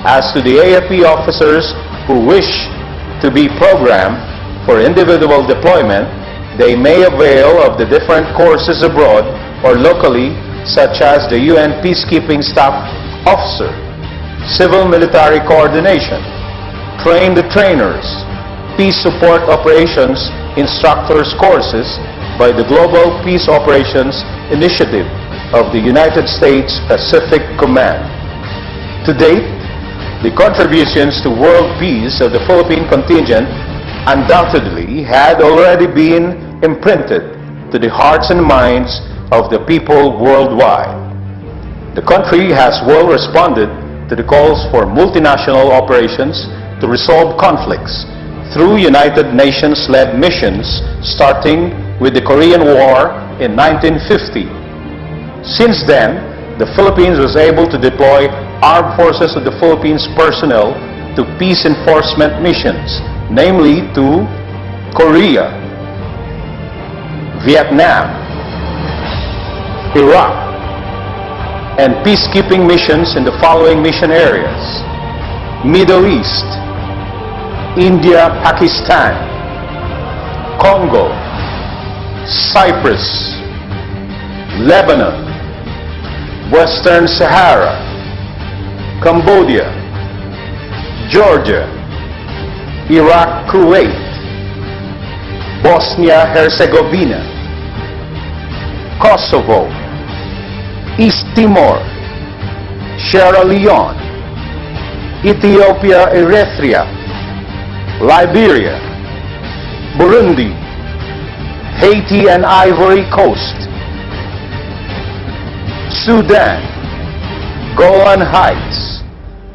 As to the AFP officers who wish to be programmed for individual deployment, they may avail of the different courses abroad or locally, such as the UN Peacekeeping Staff Officer, Civil Military Coordination, Train the Trainers, Peace Support Operations Instructors courses by the Global Peace Operations Initiative of the United States Pacific Command. To date, the contributions to world peace of the Philippine contingent undoubtedly had already been imprinted to the hearts and minds of the people worldwide. The country has well responded to the calls for multinational operations to resolve conflicts through United Nations-led missions starting with the Korean War in 1950. Since then, the Philippines was able to deploy Armed Forces of the Philippines personnel to peace enforcement missions, namely to Korea, Vietnam, Iraq, and peacekeeping missions in the following mission areas: Middle East, India, Pakistan, Congo, Cyprus, Lebanon, Western Sahara, Cambodia, Georgia, Iraq, Kuwait, Bosnia-Herzegovina, Kosovo, East Timor, Sierra Leone, Ethiopia, Eritrea, Liberia, Burundi, Haiti and Ivory Coast, Sudan, Golan Heights,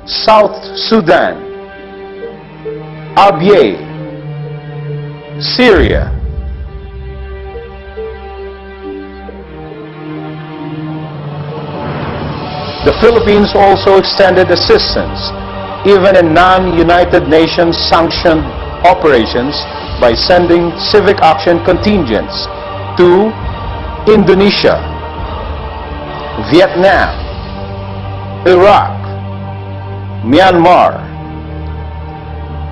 South Sudan, Abyei, Syria, the Philippines also extended assistance, even in non-United Nations sanctioned operations, by sending civic action contingents to Indonesia, Vietnam, Iraq, Myanmar.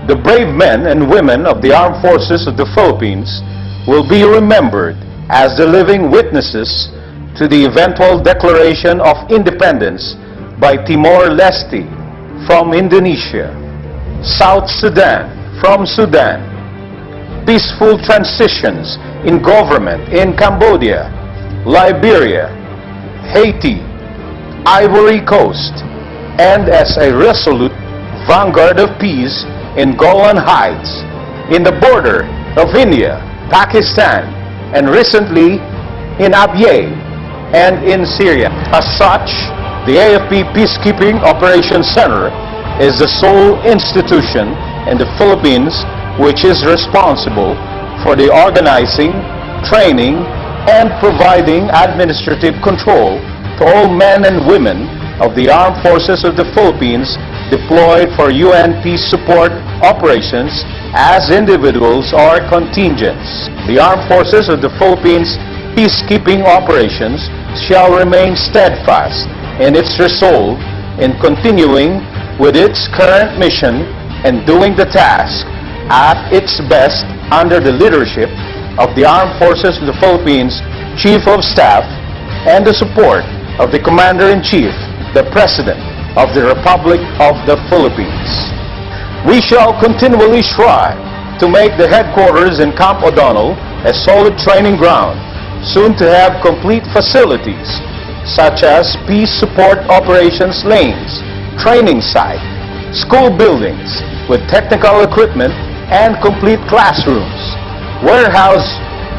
The brave men and women of the Armed Forces of the Philippines will be remembered as the living witnesses to the eventual declaration of independence by Timor-Leste from Indonesia, South Sudan from Sudan, peaceful transitions in government in Cambodia, Liberia, Haiti, Ivory Coast, and as a resolute vanguard of peace in Golan Heights, in the border of India, Pakistan, and recently in Abyei and in Syria. As such, the AFP Peacekeeping Operations Center is the sole institution in the Philippines which is responsible for the organizing, training, and providing administrative control to all men and women of the Armed Forces of the Philippines deployed for UN peace support operations as individuals or contingents. The Armed Forces of the Philippines peacekeeping operations shall remain steadfast in its resolve in continuing with its current mission and doing the task at its best under the leadership of the Armed Forces of the Philippines Chief of Staff and the support of the Commander-in-Chief, the President of the Republic of the Philippines. We shall continually strive to make the headquarters in Camp O'Donnell a solid training ground, soon to have complete facilities such as peace support operations lanes, training site, school buildings with technical equipment and complete classrooms, warehouse,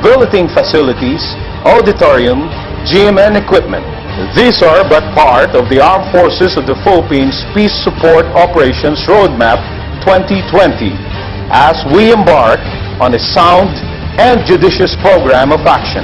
billeting facilities, auditorium, gym, and equipment. These are but part of the Armed Forces of the Philippines Peace Support Operations Roadmap 2020 as we embark on a sound and judicious program of action.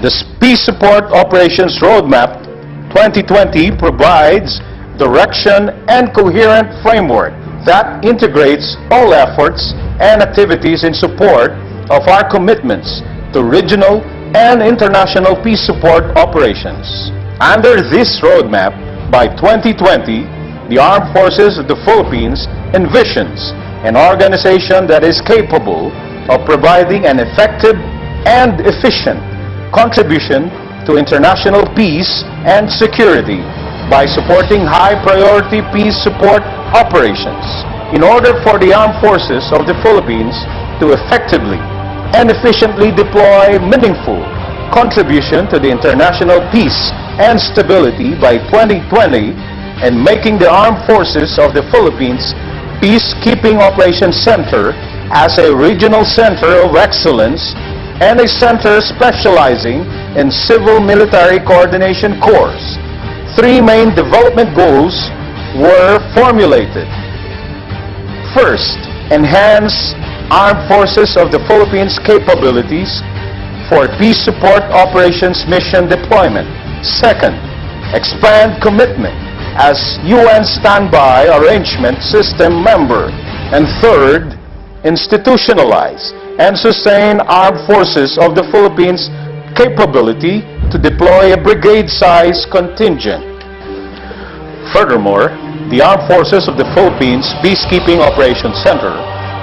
The Peace Support Operations Roadmap 2020 provides direction and coherent framework that integrates all efforts and activities in support of our commitments to regional and international peace support operations. Under this roadmap, by 2020, the Armed Forces of the Philippines envisions an organization that is capable of providing an effective and efficient contribution to international peace and security by supporting high-priority peace support operations. In order for the Armed Forces of the Philippines to effectively and efficiently deploy meaningful contribution to the international peace and stability by 2020, and making the Armed Forces of the Philippines Peacekeeping Operations Center as a regional center of excellence and a center specializing in civil military coordination corps. Three main development goals were formulated. First, enhance Armed Forces of the Philippines capabilities for peace support operations mission deployment. Second, expand commitment as UN Standby Arrangement System member. And third, institutionalize and sustain Armed Forces of the Philippines capability to deploy a brigade-sized contingent. Furthermore, the Armed Forces of the Philippines Peacekeeping Operations Center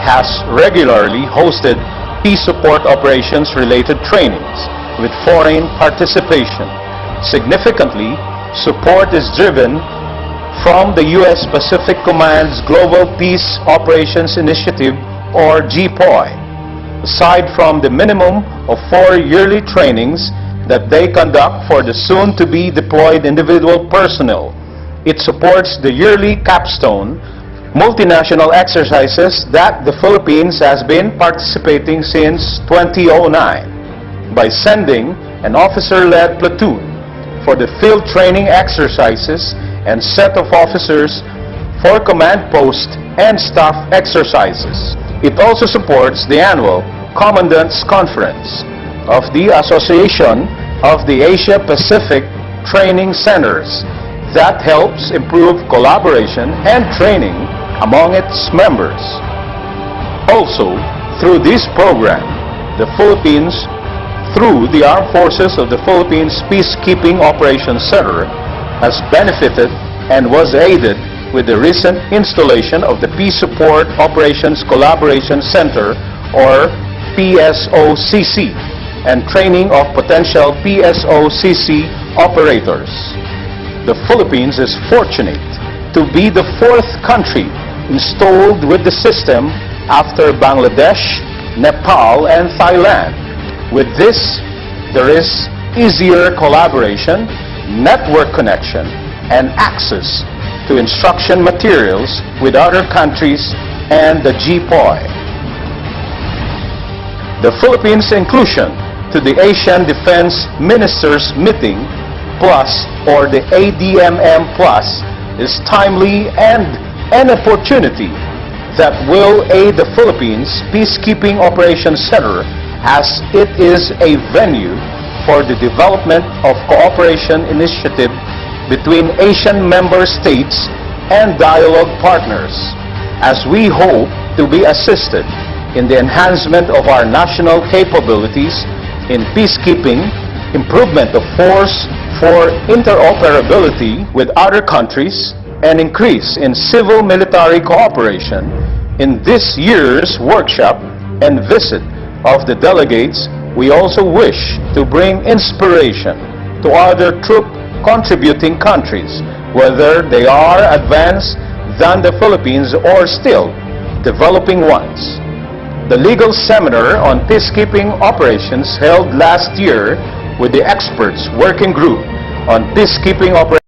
has regularly hosted peace support operations-related trainings with foreign participation. Significantly, support is driven from the U.S. Pacific Command's Global Peace Operations Initiative, or GPOI. Aside from the minimum of 4 yearly trainings that they conduct for the soon-to-be deployed individual personnel, it supports the yearly capstone multinational exercises that the Philippines has been participating since 2009 by sending an officer-led platoon for the field training exercises and set of officers for command post and staff exercises. It also supports the annual Commandant's Conference of the Association of the Asia-Pacific Training Centers that helps improve collaboration and training among its members. Also, through this program, the Philippines, through the Armed Forces of the Philippines Peacekeeping Operations Center, has benefited and was aided with the recent installation of the Peace Support Operations Collaboration Center, or PSOCC, and training of potential PSOCC operators. The Philippines is fortunate to be the 4th country installed with the system after Bangladesh, Nepal, and Thailand. With this, there is easier collaboration, network connection, and access to instruction materials with other countries and the GPOI. The Philippines' inclusion to the Asian Defense Ministers Meeting Plus, or the ADMM Plus, is timely and an opportunity that will aid the Philippines Peacekeeping Operations Center, as it is a venue for the development of cooperation initiative between Asian member states and dialogue partners, as we hope to be assisted in the enhancement of our national capabilities in peacekeeping, improvement of force for interoperability with other countries, and increase in civil-military cooperation. In this year's workshop and visit of the delegates, we also wish to bring inspiration to other troop-contributing countries, whether they are advanced than the Philippines or still developing ones. The legal seminar on peacekeeping operations held last year with the experts working group on peacekeeping operations